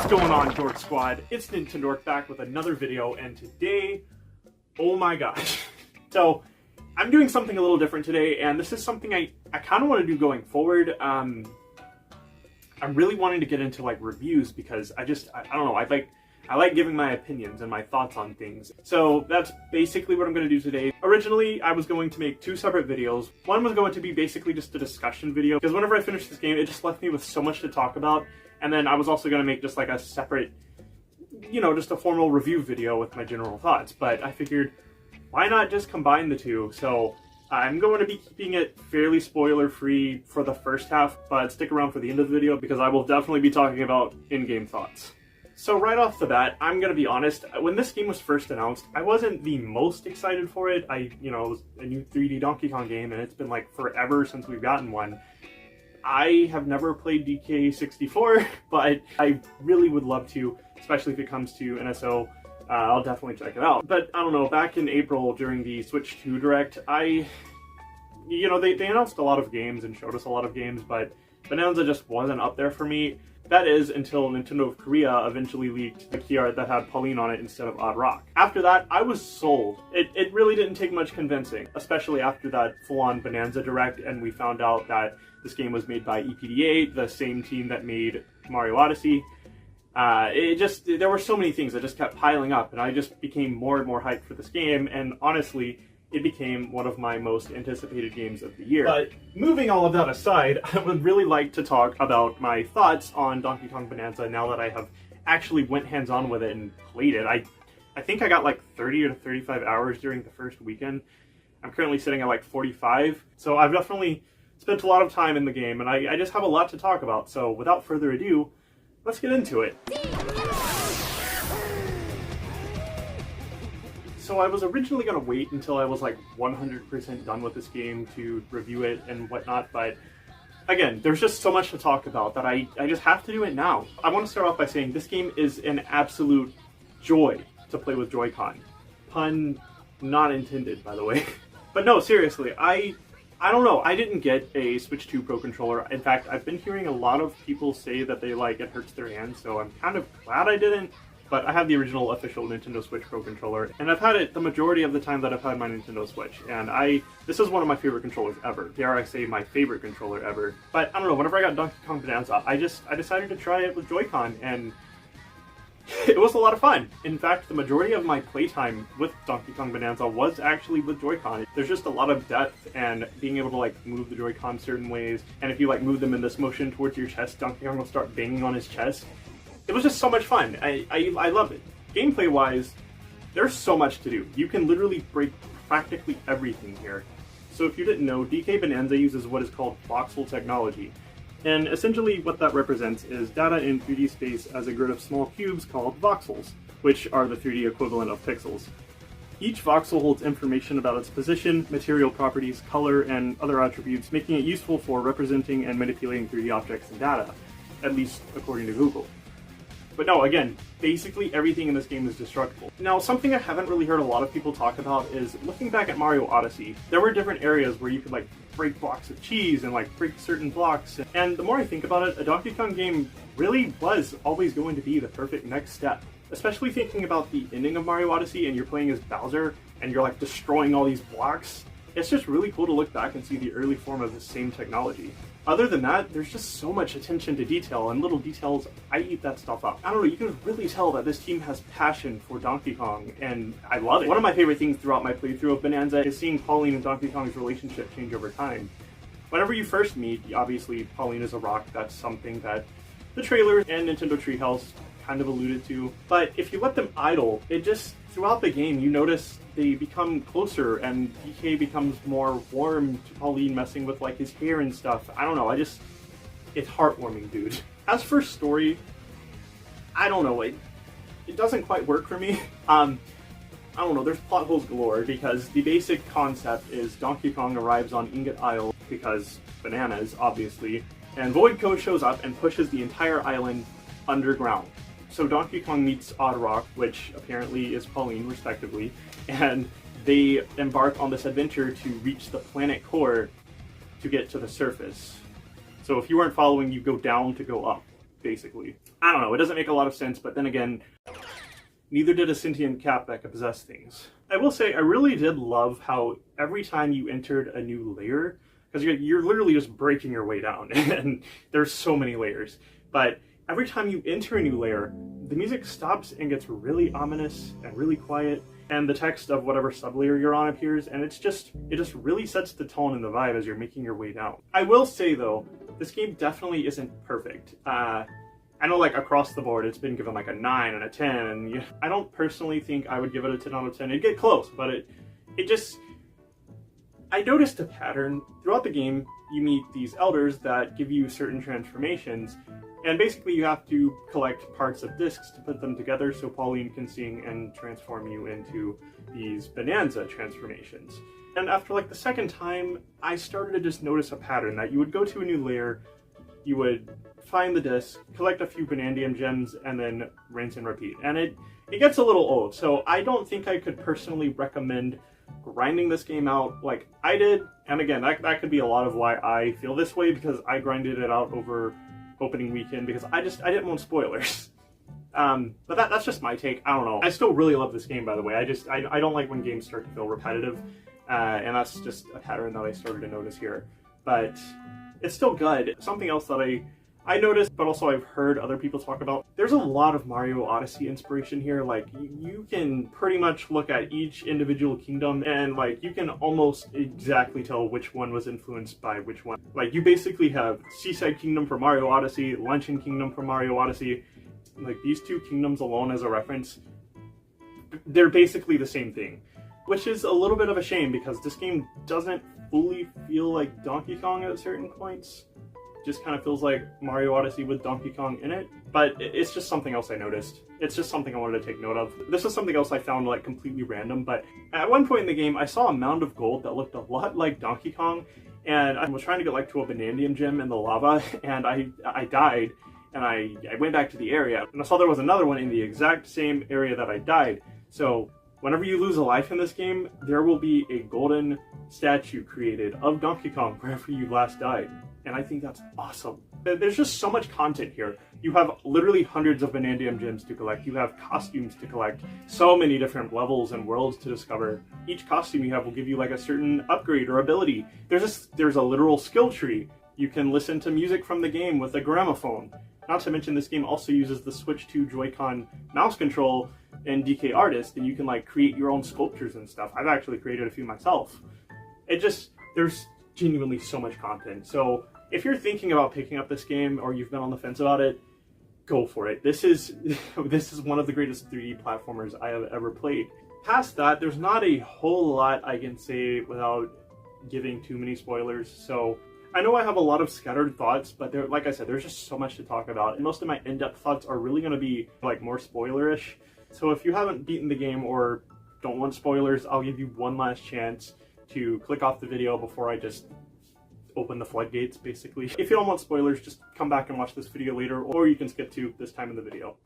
What's going on, Dork Squad? It's Nintendork back with another video, and today, oh my gosh. So, I'm doing something a little different today, and this is something I kind of want to do going forward. I'm really wanting to get into like reviews because I don't know, I like giving my opinions and my thoughts on things. So that's basically what I'm going to do today. Originally, I was going to make two separate videos. One was going to be basically just a discussion video, because whenever I finished this game, it just left me with so much to talk about. And then I was also going to make just like a separate, you know, just a formal review video with my general thoughts. But I figured, why not just combine the two? So I'm going to be keeping it fairly spoiler-free for the first half, but stick around for the end of the video because I will definitely be talking about in-game thoughts. So right off the bat, I'm going to be honest, when this game was first announced, I wasn't the most excited for it. It was a new 3D Donkey Kong game, and it's been like forever since we've gotten one. I have never played DK64, but I really would love to, especially if it comes to NSO. I'll definitely check it out. But I don't know, back in April during the Switch 2 Direct, they announced a lot of games and showed us a lot of games, but Bananza just wasn't up there for me. That is until Nintendo of Korea eventually leaked a key art that had Pauline on it instead of Odd Rock. After that, I was sold. It really didn't take much convincing, especially after that full-on Bananza Direct, and we found out that this game was made by EPDA, the same team that made Mario Odyssey. There were so many things that just kept piling up, and I just became more and more hyped for this game, and honestly, it became one of my most anticipated games of the year. But moving all of that aside, I would really like to talk about my thoughts on Donkey Kong Bananza now that I have actually went hands-on with it and played it. I think I got like 30 to 35 hours during the first weekend. I'm currently sitting at like 45, so I've definitely spent a lot of time in the game, and I just have a lot to talk about. So without further ado, let's get into it. So I was originally going to wait until I was like 100% done with this game to review it and whatnot, but again, there's just so much to talk about that I just have to do it now. I want to start off by saying this game is an absolute joy to play with Joy-Con. Pun not intended, by the way. But no, seriously, I don't know, I didn't get a Switch 2 Pro Controller. In fact, I've been hearing a lot of people say that it hurts their hands, so I'm kind of glad I didn't. But I have the original official Nintendo Switch Pro Controller, and I've had it the majority of the time that I've had my Nintendo Switch, and this is one of my favorite controllers ever. Dare I say my favorite controller ever. But I don't know, whenever I got Donkey Kong Bananza, I decided to try it with Joy-Con, and it was a lot of fun. In fact, the majority of my playtime with Donkey Kong Bananza was actually with Joy-Con. There's just a lot of depth and being able to like move the Joy-Con certain ways, and if you like move them in this motion towards your chest, Donkey Kong will start banging on his chest. It was just so much fun. I love it. Gameplay-wise, there's so much to do. You can literally break practically everything here. So if you didn't know, DK Bananza uses what is called voxel technology. And essentially what that represents is data in 3D space as a grid of small cubes called voxels, which are the 3D equivalent of pixels. Each voxel holds information about its position, material properties, color, and other attributes, making it useful for representing and manipulating 3D objects and data, at least according to Google. But no, again, basically everything in this game is destructible. Now, something I haven't really heard a lot of people talk about is, looking back at Mario Odyssey, there were different areas where you could like break blocks of cheese and like break certain blocks. And the more I think about it, a Donkey Kong game really was always going to be the perfect next step. Especially thinking about the ending of Mario Odyssey and you're playing as Bowser and you're like destroying all these blocks. It's just really cool to look back and see the early form of the same technology. Other than that, there's just so much attention to detail, and little details, I eat that stuff up. I don't know, you can really tell that this team has passion for Donkey Kong, and I love it. One of my favorite things throughout my playthrough of Bananza is seeing Pauline and Donkey Kong's relationship change over time. Whenever you first meet, obviously Pauline is a rock. That's something that the trailer and Nintendo Treehouse kind of alluded to. But if you let them idle, throughout the game, you notice they become closer, and DK becomes more warm to Pauline, messing with like his hair and stuff. I don't know, it's heartwarming, dude. As for story, I don't know, it doesn't quite work for me. I don't know, there's plot holes galore, because the basic concept is Donkey Kong arrives on Ingot Isle, because bananas, obviously, and Void Code shows up and pushes the entire island underground. So Donkey Kong meets Odd Rock, which apparently is Pauline, respectively, and they embark on this adventure to reach the planet core to get to the surface. So if you weren't following, you go down to go up. basically. I don't know, it doesn't make a lot of sense, but then again, neither did a sentient cat that could possess things. I will say, I really did love how every time you entered a new layer, because you're literally just breaking your way down, and there's so many layers, but every time you enter a new layer, the music stops and gets really ominous and really quiet, and the text of whatever sublayer you're on appears, and it just really sets the tone and the vibe as you're making your way down. I will say though, this game definitely isn't perfect. I know, like, across the board it's been given like a 9 and a 10, and I don't personally think I would give it a 10 out of 10. It'd get close, but it just... I noticed a pattern. Throughout the game, you meet these elders that give you certain transformations, and basically you have to collect parts of discs to put them together so Pauline can sing and transform you into these Bananza transformations. And after like the second time, I started to just notice a pattern that you would go to a new layer, you would find the disc, collect a few Banandium gems, and then rinse and repeat. And it gets a little old, so I don't think I could personally recommend grinding this game out like I did. And again, that could be a lot of why I feel this way, because I grinded it out over opening weekend because I didn't want spoilers. But that's just my take. I don't know. I still really love this game, by the way. I don't like when games start to feel repetitive, and that's just a pattern that I started to notice here. But it's still good. Something else that I noticed, but also I've heard other people talk about, there's a lot of Mario Odyssey inspiration here. Like, you can pretty much look at each individual kingdom and, like, you can almost exactly tell which one was influenced by which one. Like, you basically have Seaside Kingdom from Mario Odyssey, Luncheon Kingdom from Mario Odyssey. Like, these two kingdoms alone as a reference, they're basically the same thing. Which is a little bit of a shame, because this game doesn't fully feel like Donkey Kong at certain points. Just kind of feels like Mario Odyssey with Donkey Kong in it, but it's just something else I noticed. It's just something I wanted to take note of. This is something else I found like completely random, but at one point in the game I saw a mound of gold that looked a lot like Donkey Kong, and I was trying to get like to a Banandium gem in the lava, and I died, and I went back to the area, and I saw there was another one in the exact same area that I died. So whenever you lose a life in this game, there will be a golden statue created of Donkey Kong wherever you last died. And I think that's awesome. There's just so much content here. You have literally hundreds of Banandium gems to collect. You have costumes to collect. So many different levels and worlds to discover. Each costume you have will give you like a certain upgrade or ability. There's a literal skill tree. You can listen to music from the game with a gramophone. Not to mention this game also uses the Switch 2 Joy-Con mouse control and DK Artist, and you can like create your own sculptures and stuff. I've actually created a few myself. There's genuinely so much content. So if you're thinking about picking up this game, or you've been on the fence about it, go for it. This is one of the greatest 3D platformers I have ever played. Past that, there's not a whole lot I can say without giving too many spoilers. So I know I have a lot of scattered thoughts, but like I said, there's just so much to talk about. And most of my in-depth thoughts are really going to be like more spoilerish. So if you haven't beaten the game or don't want spoilers, I'll give you one last chance to click off the video before I just open the floodgates, basically. If you don't want spoilers, just come back and watch this video later, or you can skip to this time in the video.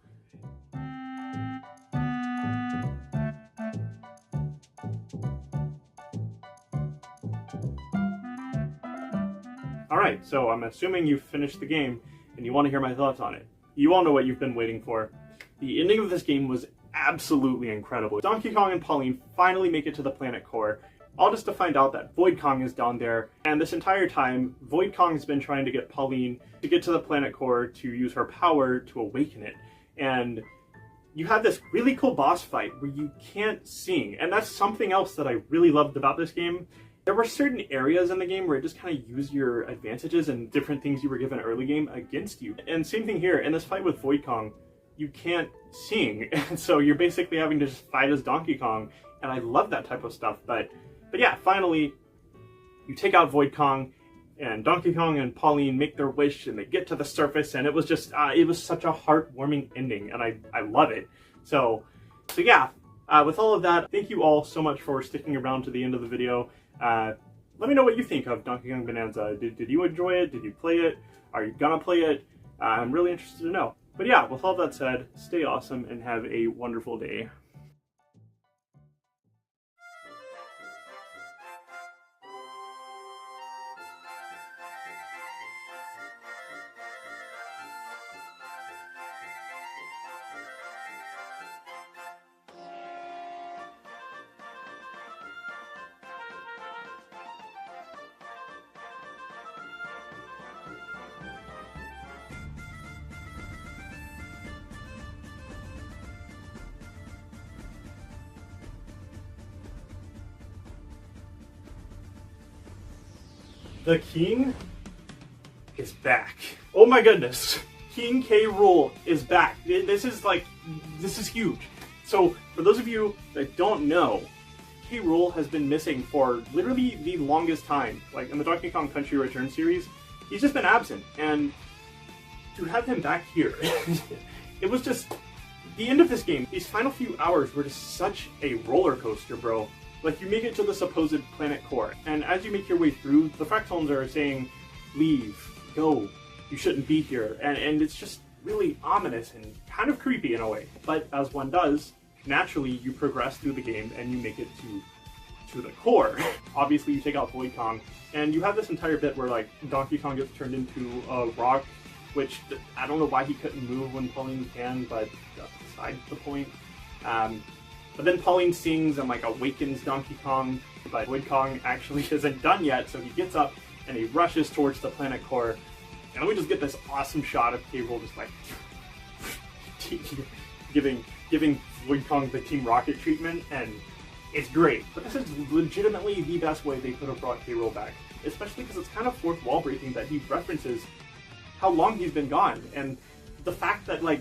Alright, so I'm assuming you've finished the game, and you want to hear my thoughts on it. You all know what you've been waiting for. The ending of this game was absolutely incredible. Donkey Kong and Pauline finally make it to the planet core, all just to find out that Void Kong is down there, and this entire time, Void Kong has been trying to get Pauline to get to the planet core to use her power to awaken it. And you have this really cool boss fight where you can't sing, and that's something else that I really loved about this game. There were certain areas in the game where it just kind of used your advantages and different things you were given early game against you. And same thing here, in this fight with Void Kong, you can't sing, and so you're basically having to just fight as Donkey Kong, and I love that type of stuff. But yeah, finally, you take out Void Kong, and Donkey Kong and Pauline make their wish, and they get to the surface, and it was just, it was such a heartwarming ending, and I love it. So yeah, with all of that, thank you all so much for sticking around to the end of the video. Let me know what you think of Donkey Kong Bonanza. Did you enjoy it? Did you play it? Are you gonna play it? I'm really interested to know. But yeah, with all that said, stay awesome and have a wonderful day. The king is back. Oh my goodness. King K. Rool is back. This is huge. So, for those of you that don't know, K. Rool has been missing for literally the longest time. Like, in the Donkey Kong Country Return series, he's just been absent. And to have him back here, it was just the end of this game. These final few hours were just such a roller coaster, bro. Like, you make it to the supposed planet core, and as you make your way through, the Fractals are saying, leave, go, you shouldn't be here, and it's just really ominous and kind of creepy in a way. But as one does, naturally you progress through the game and you make it to the core. Obviously you take out Void Kong, and you have this entire bit where like Donkey Kong gets turned into a rock, which I don't know why he couldn't move when Pauline can, but that's beside the point. But then Pauline sings and like awakens Donkey Kong, but Void Kong actually isn't done yet, so he gets up and he rushes towards the planet core. And we just get this awesome shot of K. Rool just like giving Void Kong the Team Rocket treatment, and it's great. But this is legitimately the best way they could have brought K. Rool back, especially because it's kind of fourth wall breaking that he references how long he's been gone, and the fact that like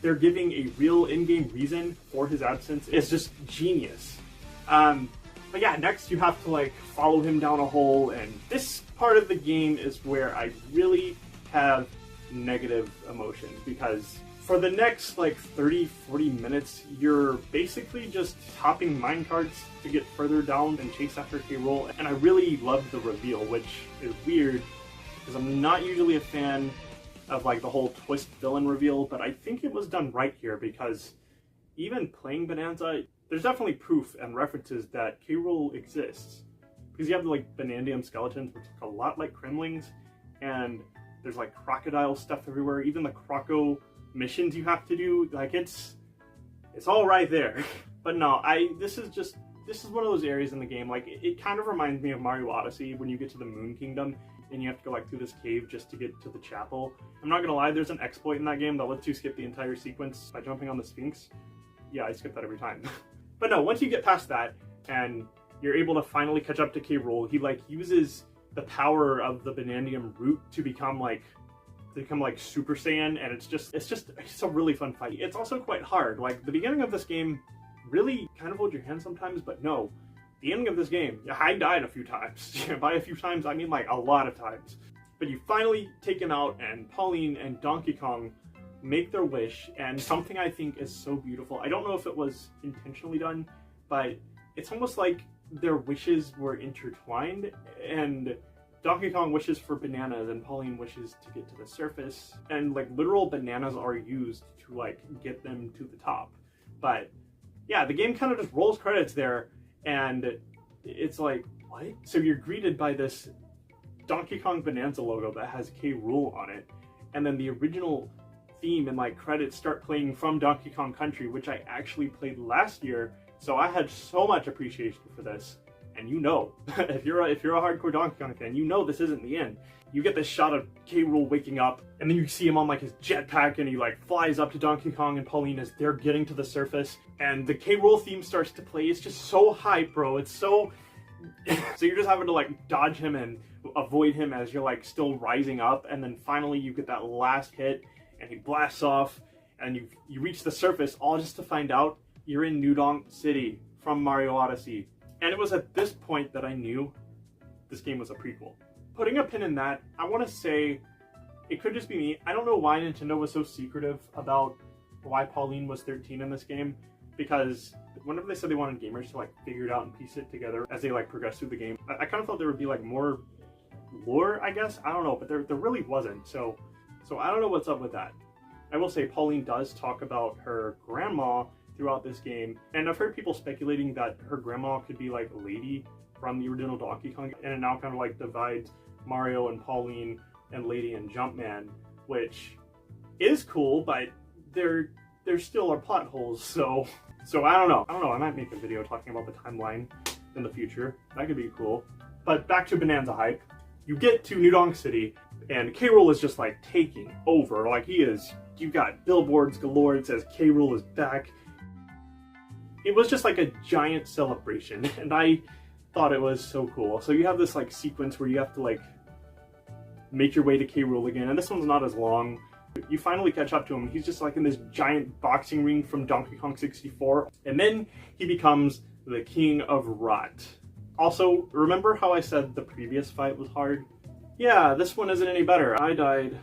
they're giving a real in-game reason for his absence is just genius. But yeah, next you have to like follow him down a hole, and this part of the game is where I really have negative emotions, because for the next like 30-40 minutes you're basically just topping minecarts to get further down and chase after K. Rool, and I really loved the reveal, which is weird because I'm not usually a fan of like the whole twist villain reveal, but I think it was done right here, because even playing Bananza, there's definitely proof and references that K. Rool exists. Because you have like Banandium skeletons, which look a lot like Kremlings, and there's like crocodile stuff everywhere. Even the Croco missions you have to do, like it's all right there. But no, this is one of those areas in the game, like it kind of reminds me of Mario Odyssey when you get to the Moon Kingdom and you have to go like through this cave just to get to the chapel. I'm not gonna lie, there's an exploit in that game that lets you skip the entire sequence by jumping on the Sphinx. Yeah, I skip that every time. But no, once you get past that and you're able to finally catch up to K. Rool, he like uses the power of the Banandium root to become like Super Saiyan, and it's a really fun fight. It's also quite hard. Like the beginning of this game really kind of hold your hand sometimes, but no. The ending of this game, I died a few times. By a few times, I mean like a lot of times. But you finally take him out, and Pauline and Donkey Kong make their wish, and something I think is so beautiful. I don't know if it was intentionally done, but it's almost like their wishes were intertwined, and Donkey Kong wishes for bananas, and Pauline wishes to get to the surface, and like literal bananas are used to like get them to the top. But yeah, the game kind of just rolls credits there, and it's like, what? So you're greeted by this Donkey Kong Bananza logo that has K. Rool on it, and then the original theme and like credits start playing from Donkey Kong Country, which I actually played last year, so I had so much appreciation for this. And you know, if you're a hardcore Donkey Kong fan, you know this isn't the end. You get this shot of K. Rool waking up, and then you see him on like his jetpack, and he like flies up to Donkey Kong and Pauline as they're getting to the surface, and the K. Rool theme starts to play. It's just so hype, bro. It's so so you're just having to like dodge him and avoid him as you're like still rising up, and then finally you get that last hit, and he blasts off, and you reach the surface, all just to find out you're in New Donk City from Mario Odyssey. And it was at this point that I knew this game was a prequel. Putting a pin in that, I want to say, it could just be me. I don't know why Nintendo was so secretive about why Pauline was 13 in this game, because whenever they said they wanted gamers to like figure it out and piece it together as they like progress through the game, I kind of thought there would be like more lore, I guess. I don't know, but there really wasn't. So I don't know what's up with that. I will say Pauline does talk about her grandma throughout this game, and I've heard people speculating that her grandma could be like Lady from the original Donkey Kong, and it now kind of like divides Mario and Pauline and Lady and Jumpman, which is cool, but there still are plot holes, so I don't know. I might make a video talking about the timeline in the future. That could be cool. But back to Bananza hype. You get to New Donk City, and K. Rool is just like taking over. Like you got billboards galore. It says K. Rool is back. It was just like a giant celebration, and I thought it was so cool. So you have this like sequence where you have to like make your way to K. Rool again, and this one's not as long. You finally catch up to him. He's just like in this giant boxing ring from Donkey Kong 64, and then he becomes the King of Rot. Also, remember how I said the previous fight was hard? Yeah, this one isn't any better. I died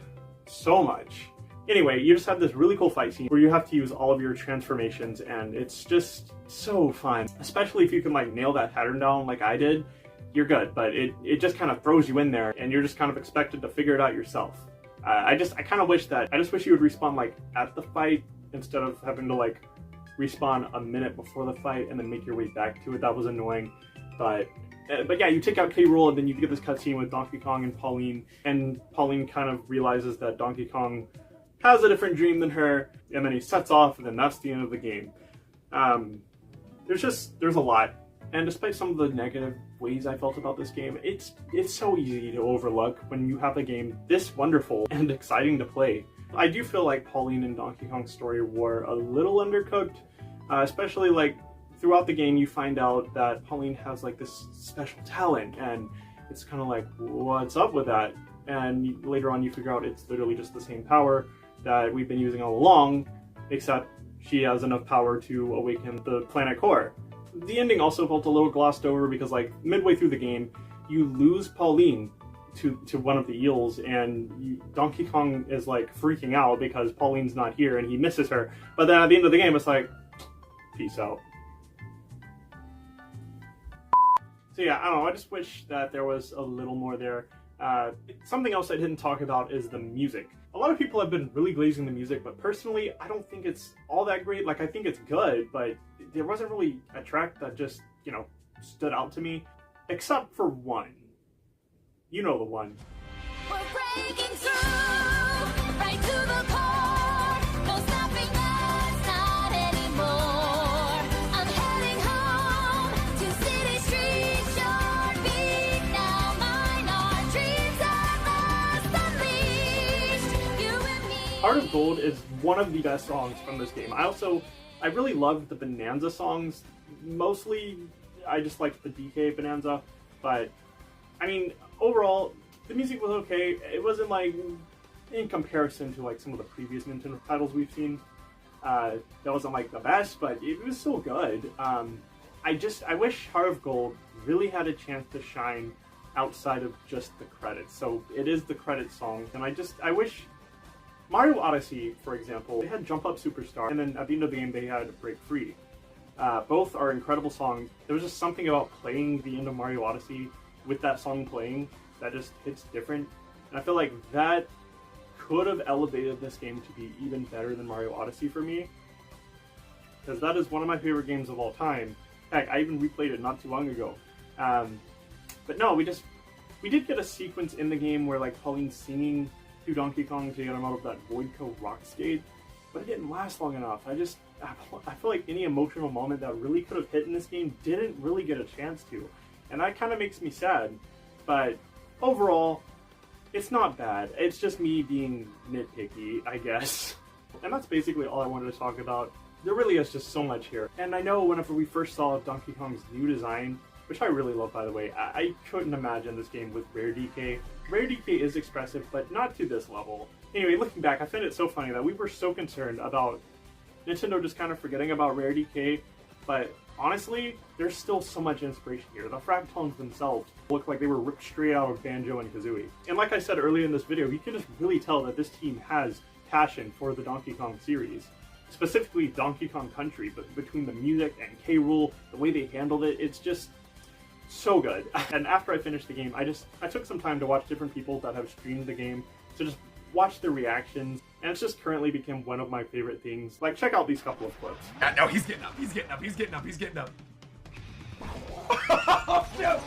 so much. Anyway, you just have this really cool fight scene where you have to use all of your transformations, and it's just so fun. Especially if you can like nail that pattern down like I did, you're good, but it just kind of throws you in there, and you're just kind of expected to figure it out yourself. I kind of wish you would respawn like at the fight instead of having to like respawn a minute before the fight and then make your way back to it. That was annoying, but yeah, you take out K. Rool and then you get this cutscene with Donkey Kong and Pauline kind of realizes that Donkey Kong has a different dream than her, and then he sets off, and then that's the end of the game. There's a lot, and despite some of the negative ways I felt about this game, it's so easy to overlook when you have a game this wonderful and exciting to play. I do feel like Pauline and Donkey Kong's story were a little undercooked, especially like throughout the game you find out that Pauline has like this special talent, and it's kind of like, what's up with that? And later on you figure out it's literally just the same power that we've been using all along, except she has enough power to awaken the planet core. The ending also felt a little glossed over because like midway through the game, you lose Pauline to one of the eels, and Donkey Kong is like freaking out because Pauline's not here and he misses her. But then at the end of the game, it's like, peace out. So yeah, I don't know, I just wish that there was a little more there. Something else I didn't talk about is the music. A lot of people have been really glazing the music, but personally, I don't think it's all that great. Like, I think it's good, but there wasn't really a track that just, you know, stood out to me. Except for one. You know the one. We're breaking through, right to the core. No stopping us, not anymore. I'm heading home to city streets, your beat now mine. Our dreams are lost, unleashed. You and me. Heart of Gold is one of the best songs from this game. I really loved the Bananza songs. Mostly, I just liked the DK Bananza, but I mean, overall, the music was okay. It wasn't like, in comparison to like some of the previous Nintendo titles we've seen, that wasn't like the best, but it was still good. I wish Heart of Gold really had a chance to shine outside of just the credits. So it is the credit song, and I wish Mario Odyssey, for example, they had Jump Up Superstar, and then at the end of the game they had Break Free. Both are incredible songs. There was just something about playing the end of Mario Odyssey with that song playing that just hits different. And I feel like that could have elevated this game to be even better than Mario Odyssey for me, because that is one of my favorite games of all time. Heck, I even replayed it not too long ago. But no, we did get a sequence in the game where like Pauline's singing to Donkey Kong to get him out of that Voidco rock skate, but it didn't last long enough. I feel like any emotional moment that really could have hit in this game didn't really get a chance to, and that kind of makes me sad. But overall, it's not bad. It's just me being nitpicky, I guess. And that's basically all I wanted to talk about. There really is just so much here. And I know whenever we first saw Donkey Kong's new design, which I really love, by the way, I couldn't imagine this game with Rare DK. Rare DK is expressive, but not to this level. Anyway, looking back, I find it so funny that we were so concerned about Nintendo just kind of forgetting about Rare DK, but honestly, there's still so much inspiration here. The Fractons themselves look like they were ripped straight out of Banjo and Kazooie. And like I said earlier in this video, you can just really tell that this team has passion for the Donkey Kong series. Specifically Donkey Kong Country, but between the music and K. Rool, the way they handled it, it's just so good. And after I finished the game, I took some time to watch different people that have streamed the game to just watch their reactions, and it's just currently become one of my favorite things. Like, check out these couple of clips. No, he's getting up, he's getting up, he's getting up, he's getting up. Oh, shit.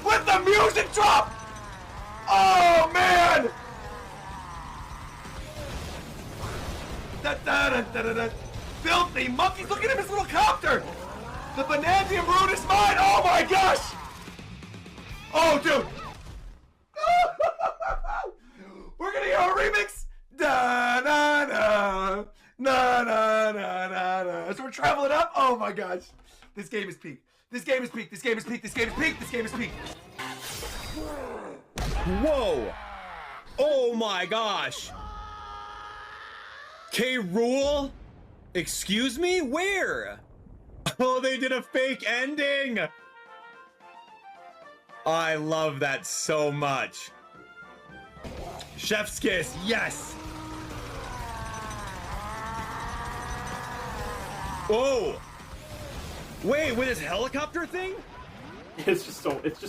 Let the music drop! Oh, man! Da-da-da-da-da-da. Filthy monkeys, look at him, his little copter! The Bananza Brood is mine! Oh my gosh! Oh, dude! We're gonna hear a remix! Da-na-na! Na-na-na-na-na! So we're traveling up? Oh my gosh! This game is peak. This game is peak. This game is peak. This game is peak. This game is peak. Whoa! Oh my gosh! K. Rool? Excuse me? Where? Oh, they did a fake ending! I love that so much. Chef's kiss, yes! Oh! Wait, with his helicopter thing? It's just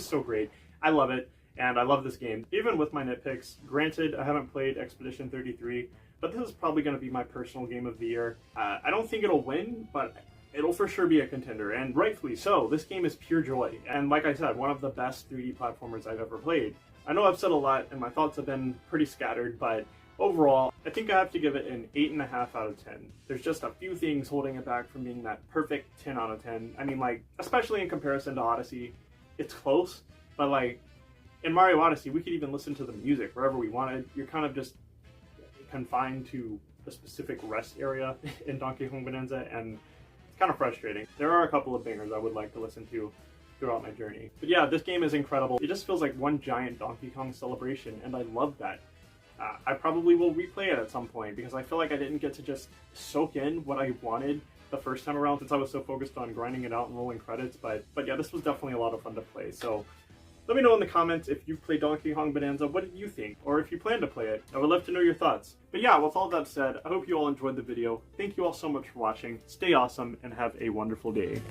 so great. I love it, and I love this game. Even with my nitpicks, granted, I haven't played Expedition 33, but this is probably going to be my personal game of the year. I don't think it'll win, but it'll for sure be a contender, and rightfully so. This game is pure joy, and like I said, one of the best 3D platformers I've ever played. I know I've said a lot, and my thoughts have been pretty scattered, but overall, I think I have to give it an 8.5 out of 10. There's just a few things holding it back from being that perfect 10 out of 10. I mean, like, especially in comparison to Odyssey, it's close, but like, in Mario Odyssey, we could even listen to the music wherever we wanted. You're kind of just confined to a specific rest area in Donkey Kong Bonanza, and it's kind of frustrating. There are a couple of bangers I would like to listen to throughout my journey. But yeah, this game is incredible. It just feels like one giant Donkey Kong celebration, and I love that. I probably will replay it at some point because I feel like I didn't get to just soak in what I wanted the first time around since I was so focused on grinding it out and rolling credits. But yeah, this was definitely a lot of fun to play. So let me know in the comments if you've played Donkey Kong Bonanza, what did you think? Or if you plan to play it. I would love to know your thoughts. But yeah, with all that said, I hope you all enjoyed the video. Thank you all so much for watching. Stay awesome and have a wonderful day.